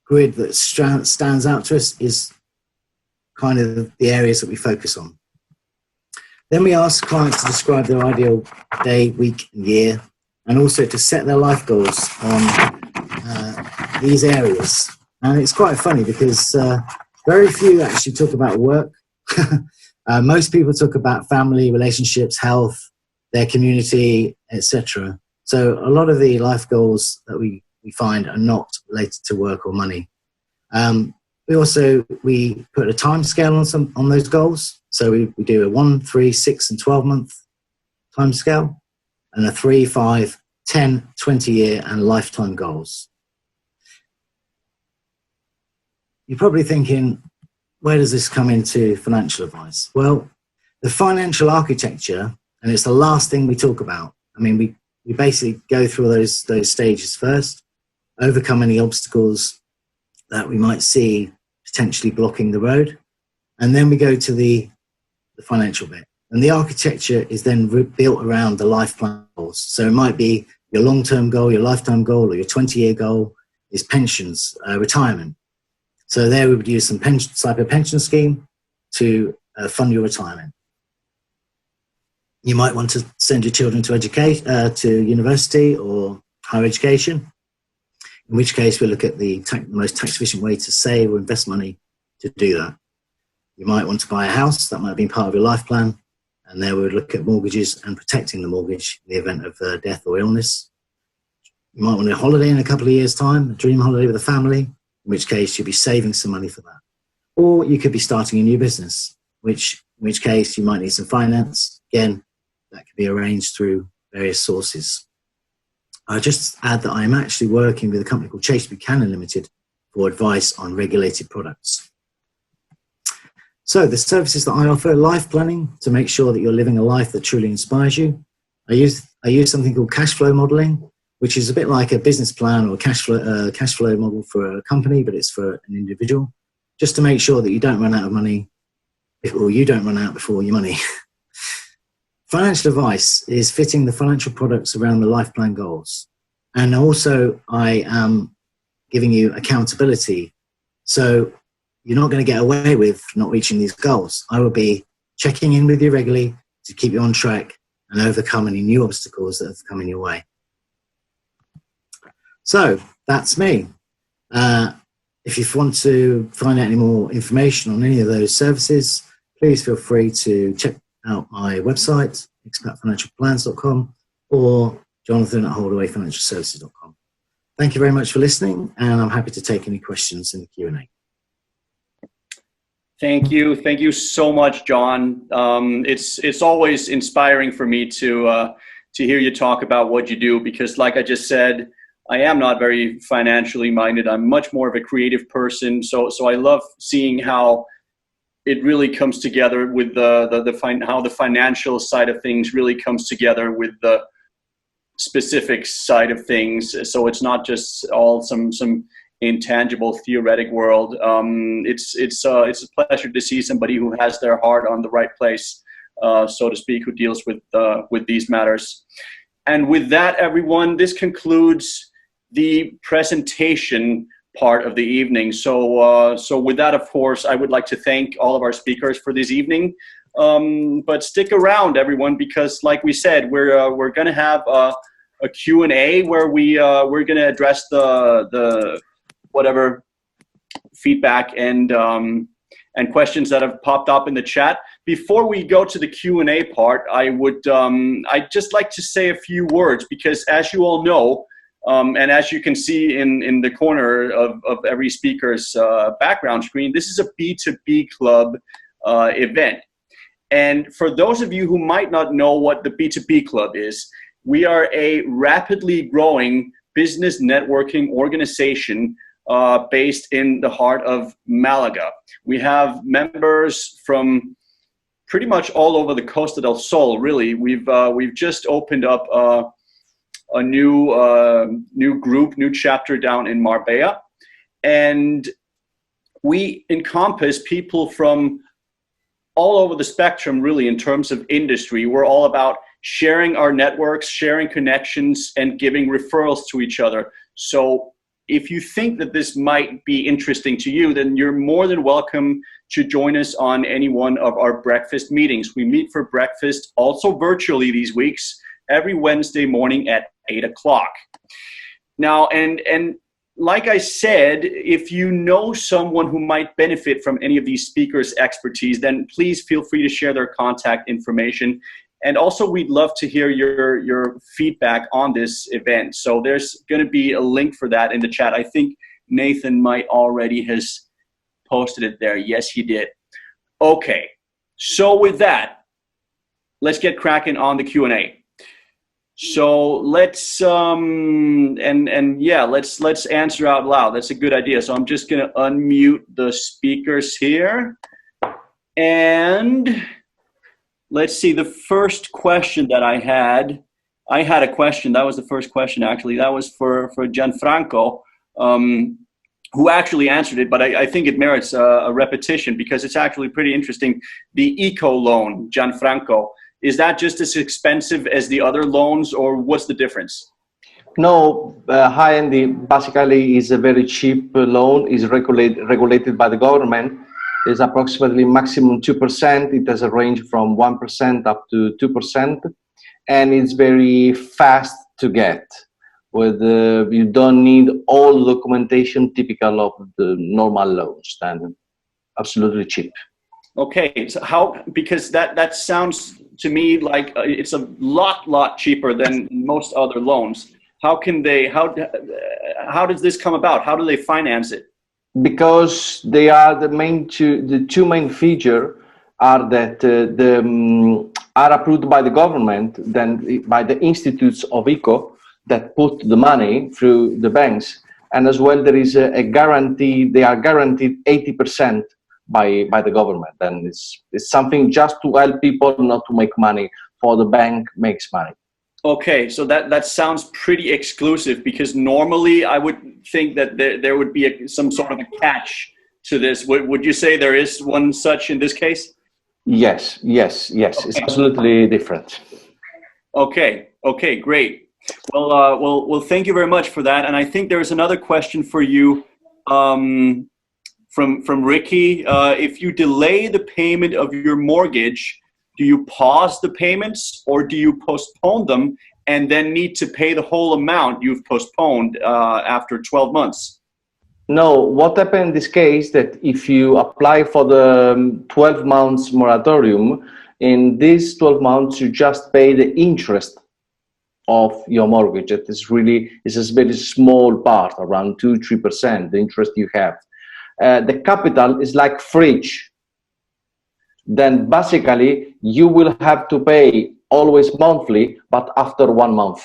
grid that stands out to us is kind of the areas that we focus on. Then we ask clients to describe their ideal day, week, and year, and also to set their life goals on these areas. And it's quite funny because very few actually talk about work. Most people talk about family, relationships, health, their community, etc. So a lot of the life goals that we find are not related to work or money. We put a time scale on those goals. So we do a 1, 3, 6, and 12 month time scale, and a 3, 5, 10, 20 year and lifetime goals. You're probably thinking, where does this come into financial advice? Well, the financial architecture, and it's the last thing we talk about. I mean, we basically go through those stages first, overcome any obstacles that we might see potentially blocking the road, and then we go to the financial bit. And the architecture is then built around the life plan goals. So it might be your long-term goal, your lifetime goal, or your 20-year goal is pensions, retirement. So there we would use some type of pension scheme to fund your retirement. You might want to send your children to university or higher education, in which case we look at the most tax-efficient way to save or invest money to do that. You might want to buy a house, that might have been part of your life plan, and there we would look at mortgages and protecting the mortgage in the event of death or illness. You might want a holiday in a couple of years' time, a dream holiday with a family, in which case you'll be saving some money for that. Or you could be starting a new business, in which case you might need some finance. Again, that could be arranged through various sources. I'll just add that I'm actually working with a company called Chase Buchanan Limited for advice on regulated products. So the services that I offer: life planning to make sure that you're living a life that truly inspires you. I use something called cash flow modeling, which is a bit like a business plan or a cash flow model for a company, but it's for an individual, just to make sure that you don't run out of money, or you don't run out before your money. Financial advice is fitting the financial products around the life plan goals. And also I am giving you accountability. So you're not going to get away with not reaching these goals. I will be checking in with you regularly to keep you on track and overcome any new obstacles that have come in your way. So that's me. If you want to find out any more information on any of those services, please feel free to check out my website, expatfinancialplans.com, or Jonathan@holdawayfinancialservices.com. Thank you very much for listening, and I'm happy to take any questions in the Q&A. Thank you so much, John. It's always inspiring for me to hear you talk about what you do, because like I just said, I am not very financially minded. I'm much more of a creative person. So I love seeing how it really comes together with how the financial side of things really comes together with the specific side of things. So it's not just all some intangible theoretic world. It's a pleasure to see somebody who has their heart on the right place, so to speak, who deals with these matters. And with that, everyone, this concludes the presentation part of the evening. So with that, of course, I would like to thank all of our speakers for this evening. But stick around, everyone, because like we said, we're going to have a Q&A where we're going to address the whatever feedback and questions that have popped up in the chat. Before we go to the Q&A part, I'd just like to say a few words, because as you all know, and as you can see in the corner of every speaker's background screen, this is a BTB Club event. And for those of you who might not know what the BTB Club is, we are a rapidly growing business networking organization based in the heart of Malaga. We have members from pretty much all over the Costa del Sol, really. We've just opened up a new group, new chapter down in Marbella. And we encompass people from all over the spectrum, really, in terms of industry. We're all about sharing our networks, sharing connections, and giving referrals to each other. So if you think that this might be interesting to you, then you're more than welcome to join us on any one of our breakfast meetings. We meet for breakfast also virtually these weeks, every Wednesday morning at 8 o'clock. Now, and like I said, if you know someone who might benefit from any of these speakers' expertise, then please feel free to share their contact information. And also, we'd love to hear your feedback on this event. So there's going to be a link for that in the chat. I think Nathan might already has posted it there. Yes, he did. Okay. So with that, let's get cracking on the Q&A. So let's let's answer out loud. That's a good idea. So I'm just going to unmute the speakers here. And let's see, the first question that I had a question. That was the first question, actually. That was for Gianfranco, who actually answered it, but I think it merits a repetition because it's actually pretty interesting. The eco loan, Gianfranco, is that just as expensive as the other loans, or what's the difference? No, hi Andy. Basically, is a very cheap loan. Is regulated by the government. Is approximately maximum 2%. It has a range from 1% up to 2%, and it's very fast to get. With you don't need all the documentation typical of the normal loans. And absolutely cheap. Okay, so how? Because that sounds to me like it's a lot cheaper than most other loans. How can they? How does this come about? How do they finance it? Because they are the two main features are that are approved by the government, then by the institutes of eco that put the money through the banks, and as well there is a guarantee. They are guaranteed 80% by the government, and it's something just to help people not to make money, for the bank makes money. Okay, so that sounds pretty exclusive, because normally I would think that there would be some sort of a catch to this. Would you say there is one such in this case? Yes. Okay. It's absolutely different. Okay, great. Well, thank you very much for that. And I think there's another question for you from Ricky. If you delay the payment of your mortgage, do you pause the payments, or do you postpone them and then need to pay the whole amount you've postponed after 12 months? No, what happened in this case that if you apply for the 12 months moratorium, in these 12 months you just pay the interest of your mortgage. It is really, it's a very small part, around 2-3%, the interest you have. The capital is like fridge. Then basically you will have to pay always monthly, but after 1 month.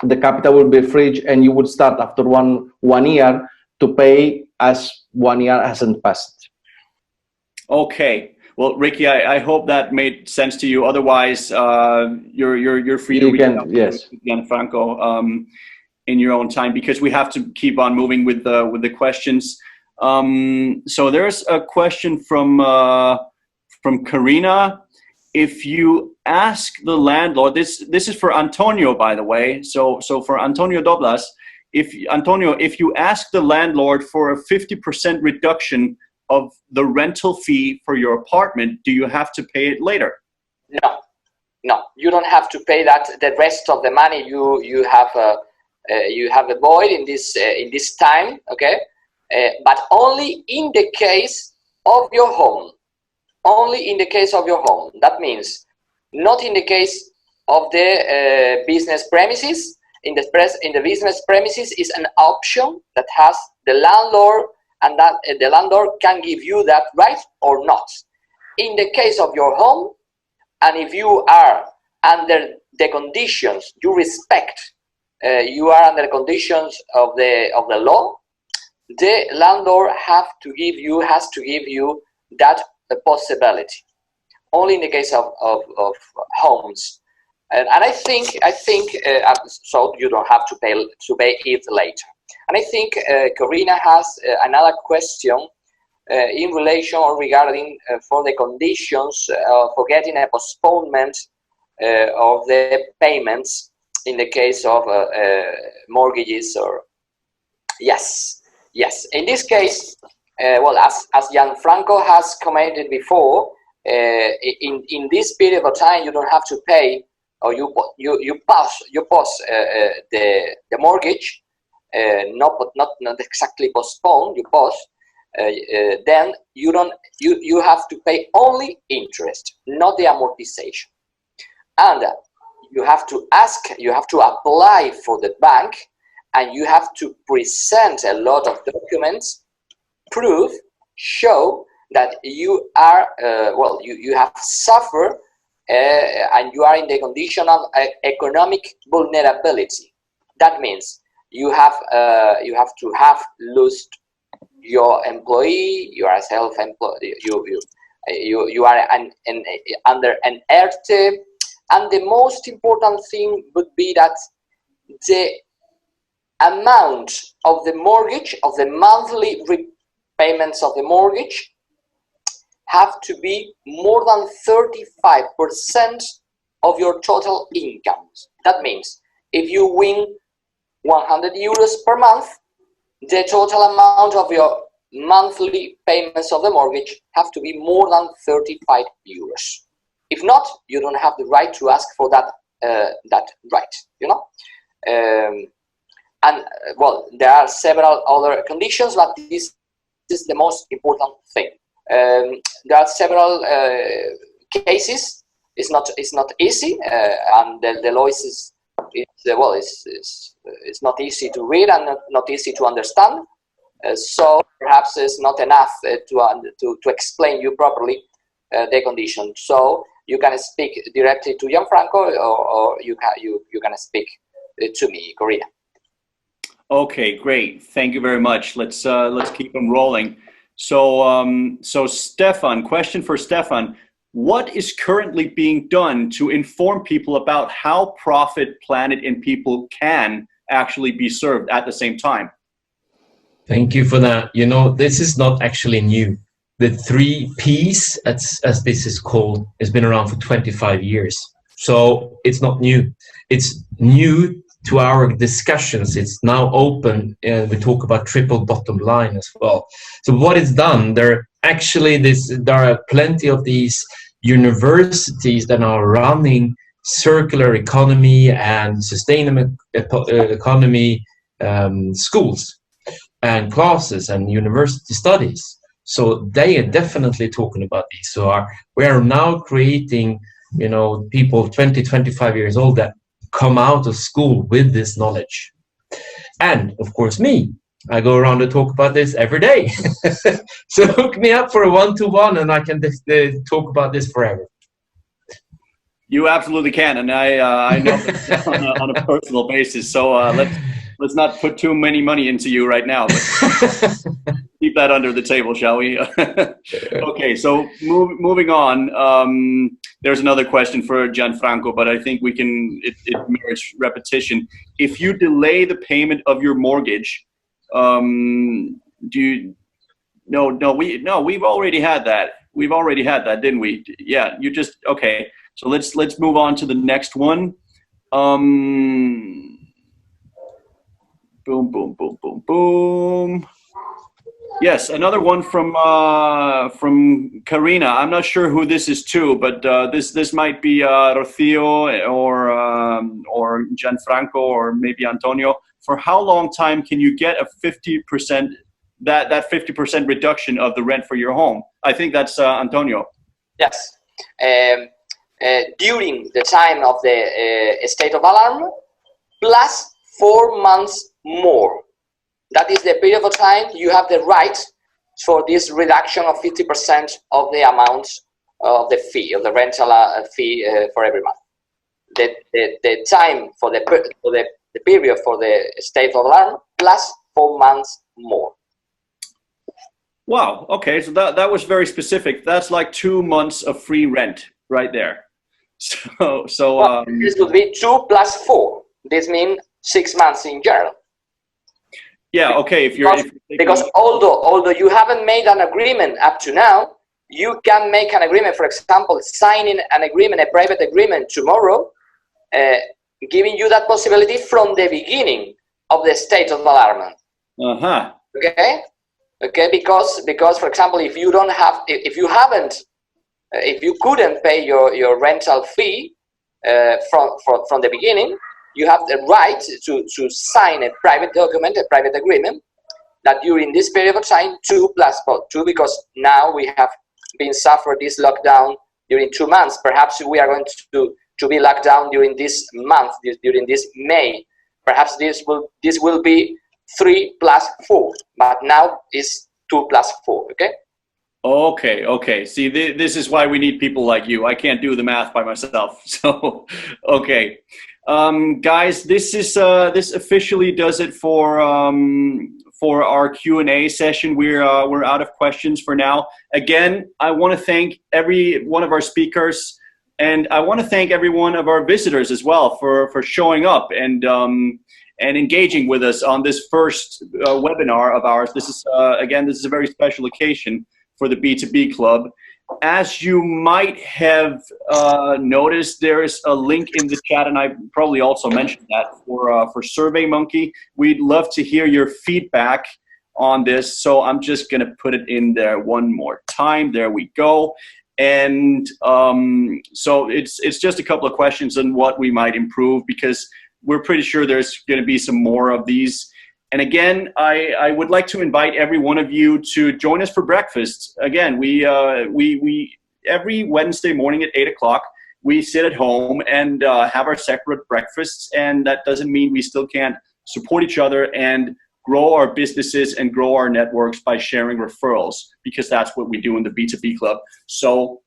The capital will be fridge, and you would start after one year to pay as 1 year hasn't passed. Okay. Well, Ricky, I hope that made sense to you. Otherwise, you're free to reach out to Gianfranco in your own time, because we have to keep on moving with the questions. So there's a question from Karina. If you ask the landlord, this is for Antonio, by the way. So for Antonio Doblas, if you ask the landlord for a 50% reduction of the rental fee for your apartment, do you have to pay it later? No, you don't have to pay that. The rest of the money you have a void in this time, okay? But only in the case of your home. Only in the case of your home. That means not in the case of the business premises. In the business premises is an option that has the landlord, and that the landlord can give you that right or not. In the case of your home, and if you are under the conditions you respect, you are under the conditions of the law, the landlord has to give you that possibility. Only in the case of homes, and I think so you don't have to pay it later. And I think Karina has another question in relation or regarding for the conditions for getting a postponement of the payments in the case of mortgages or yes. In this case, well, as Gianfranco has commented before, in this period of time you don't have to pay, or you pause the mortgage, not exactly postpone, you pause. Then you have to pay only interest, not the amortization, and you have to apply for the bank, and you have to present a lot of documents, show that you are you have suffered and you are in the condition of economic vulnerability. That means you have to have lost your employee, you are self-employed, you are under an ERTE, and the most important thing would be that the amount of the mortgage, of the monthly repayments of the mortgage, have to be more than 35% of your total income. That means if you win 100 euros per month, the total amount of your monthly payments of the mortgage have to be more than 35 euros. If not, you don't have the right to ask for that right, you know. And well, there are several other conditions, but this is the most important thing. There are several cases. It's not easy, and the law is not easy to read and not easy to understand. So perhaps it's not enough to explain you properly the condition. So you can speak directly to Gianfranco, or you can speak to me, Corina. Okay, great. Thank you very much. Let's keep them rolling. So Stefan, question for Stefan. What is currently being done to inform people about how Profit, Planet, and People can actually be served at the same time? Thank you for that. You know, this is not actually new. The 3 Ps, as this is called, has been around for 25 years. So it's not new. It's new to our discussions. It's now open, and we talk about triple bottom line as well. So what is done, there are plenty of these universities that are running circular economy and sustainable economy schools and classes and university studies. So they are definitely talking about these. So we are now creating, you know, people 20, 25 years old that come out of school with this knowledge. And of course I go around and talk about this every day. So hook me up for a 1-to-1 and I can talk about this forever. You absolutely can, and I know this on a personal basis. So let's not put too many money into you right now, but keep that under the table, shall we? Okay, so moving on. There's another question for Gianfranco, but I think it merits repetition. If you delay the payment of your mortgage, we've already had that. We've already had that, didn't we? Yeah, okay. So let's move on to the next one. Boom, boom, boom, boom, boom. Yes, another one from Karina. I'm not sure who this is to, but this might be Rocio or Gianfranco or maybe Antonio. For how long time can you get a 50% that 50% reduction of the rent for your home? I think that's Antonio. Yes. During the time of the state of alarm, plus 4 months more. That is the period of time you have the right for this reduction of 50% of the amount of the fee, of the rental fee for every month. The time for the period for the state of alarm, plus 4 months more. Wow. Okay. So that was very specific. That's like 2 months of free rent right there. So this would be 2 plus 4. This means 6 months in general. Yeah. Okay. Because although you haven't made an agreement up to now, you can make an agreement, for example, signing an agreement, a private agreement tomorrow, giving you that possibility from the beginning of the state of alarm. Okay, because for example, if you don't have, if you couldn't pay your rental fee from the beginning, you have the right to sign a private document, a private agreement, that during this period of time, 2 + 2, because now we have been suffered this lockdown during 2 months. Perhaps we are going to be locked down during this month, during this May. Perhaps this will be 3 + 4, but now it's 2 + 4. Okay. Okay. See, this is why we need people like you. I can't do the math by myself. So, okay, guys, this officially does it for our Q&A session. We're out of questions for now. Again, I want to thank every one of our speakers, and I want to thank every one of our visitors as well for showing up and engaging with us on this first webinar of ours. This is again, this is a very special occasion for the BTB Club. As you might have noticed, there is a link in the chat, and I probably also mentioned that for SurveyMonkey. We'd love to hear your feedback on this, so I'm just going to put it in there one more time. There we go. And so it's just a couple of questions on what we might improve, because we're pretty sure there's going to be some more of these. And again, I would like to invite every one of you to join us for breakfast. Again, we every Wednesday morning at 8 o'clock, we sit at home and have our separate breakfasts. And that doesn't mean we still can't support each other and grow our businesses and grow our networks by sharing referrals, because that's what we do in the B2B Club. So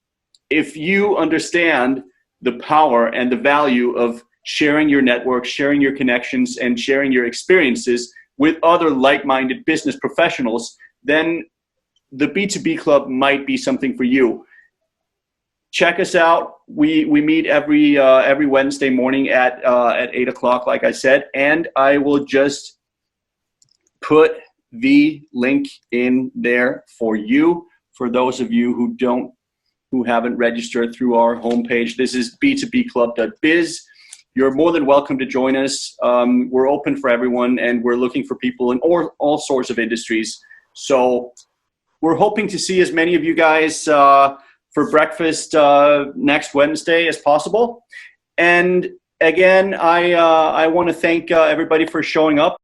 if you understand the power and the value of sharing your network, sharing your connections, and sharing your experiences with other like-minded business professionals, then the B2B Club might be something for you. Check us out. We meet every Wednesday morning at 8 o'clock, like I said, and I will just put the link in there for you. For those of you who haven't registered through our homepage, this is b2bclub.biz. You're more than welcome to join us. We're open for everyone, and we're looking for people in all sorts of industries. So we're hoping to see as many of you guys for breakfast next Wednesday as possible. And again, I want to thank everybody for showing up.